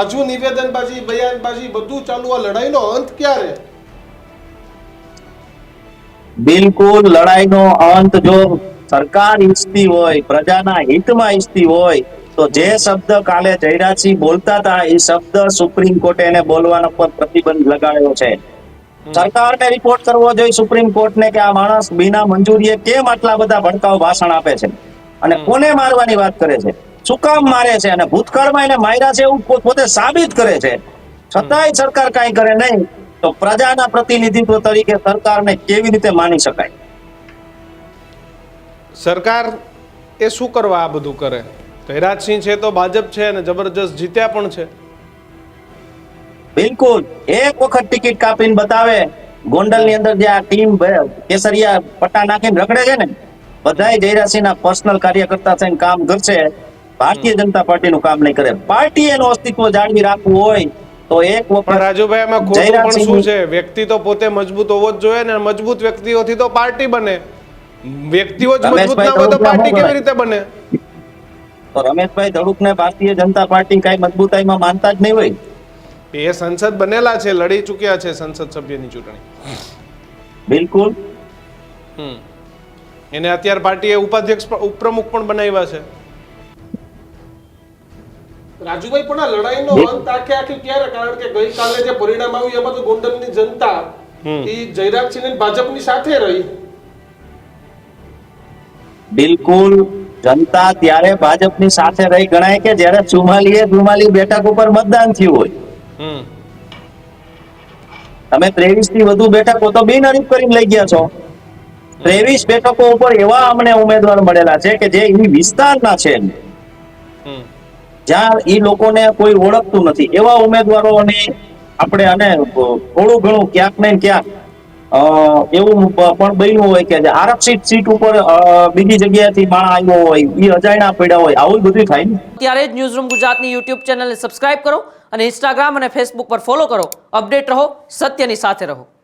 હજુ નિવેદનબાજી બયાનબાજી બધું ચાલુ, આ લડાઈનો અંત ક્યારે? બિલકુલ લડાઈનો અંત જો સરકાર ઈચ્છતી હોય, પ્રજાના હિતમાં ઈચ્છતી હોય તો જે શબ્દ કાલે જયરાજસિંહ બોલતા હતા એ શબ્દ સુપ્રીમ કોર્ટે એને બોલવાના પર પ્રતિબંધ લગાડ્યો છે. સરકારને રિપોર્ટ કરવો જોઈએ સુપ્રીમ કોર્ટને કે આ માણસ બિના મંજૂરીએ કેમ આટલા બધા ભડકાઉ ભાષણ આપે છે અને કોને મારવાની વાત કરે છે, શું કામ મારે છે, અને ભૂતકાળમાં એને માર્યા છે એવું પોતે સાબિત કરે છે. છતાંય સરકાર કાંઈ કરે નહીં તો પ્રજાના પ્રતિનિધિત્વ તરીકે સરકારને કેવી રીતે માની શકાય? સરકાર એ શું કરવા આ બધું કરે? જયરાજસિંહ છે તો ભાજપ છે અને જબરજસ્ત જીત્યા પણ છે. બિલકુલ એક વખત ટિકિટ કાપીને બતાવે. ગોંડલની અંદર જે આ ટીમ કેસરિયા પટ્ટા નાખીને રખડે છે ને, બધાય જયરાજસિંહના પર્સનલ કાર્યકર્તા થઈને કામ કરશે. ભારતીય જનતા પાર્ટીનું કામ નહીં કરે. પાર્ટી એનું અસ્તિત્વ જાળવી રાખવું હોય તો એક વખત રાજુભાઈ આમાં ખોટું પણ શું છે? વ્યક્તિ તો પોતે મજબૂત હોવો જ જોઈએ ને, મજબૂત વ્યક્તિઓથી તો પાર્ટી બને. વ્યક્તિઓ જ મજબૂત ના હોય તો પાર્ટી કેવી રીતે બને? તો રમેશભાઈ ધડુકને ભારતીય જનતા પાર્ટી કઈ મજબૂતાઈમાં માનતા જ નહીં હોય. એ સંસદ બનેલા છે, લડી ચૂક્યા છે સંસદ સભ્યની ચૂંટણી. બિલકુલ. એને અત્યારે પાર્ટીએ ઉપાધ્યક્ષ ઉપપ્રમુખ પણ બનાવ્યા છે. રાજુભાઈ પણ આ લડાઈનો અંત આખી ક્યારે? કારણ કે ગઈકાલે જે પરિણામ આવ્યું એમાં તો ગોંડલની જનતા એ જયરાજસિંહ ભાજપની સાથે રહી. બિલકુલ જનતા ત્યારે ભાજપની સાથે રહી ગણાય કે જ્યારે 44 બેઠક ઉપર મતદાન થયું હોય. તમે 23 થી વધુ બેઠકો તો બિનહરીફ કરીને લઈ ગયા છો. 23 બેઠકો ઉપર એવા અમને ઉમેદવાર મળેલા છે કે જે એ વિસ્તારના છે, જ્યાં એ લોકોને કોઈ ઓળખતું નથી. એવા ઉમેદવારોને આપણે અને થોડું ઘણું ક્યાંક ને ક્યાંક એવું પણ બન્યું હોય કે આરક્ષિત સીટ ઉપર બીજી જગ્યાએથી માણસ આવ્યો હોય, એ અજાણ્યા પડ્યા હોય, આવું બધું થાય ને. ત્યારે જ ન્યૂઝરૂમ ગુજરાતની યુટ્યુબ ચેનલને સબસ્ક્રાઇબ કરો અને ઇન્સ્ટાગ્રામ અને ફેસબુક પર ફોલો કરો. અપડેટ રહો, સત્યની સાથે રહો.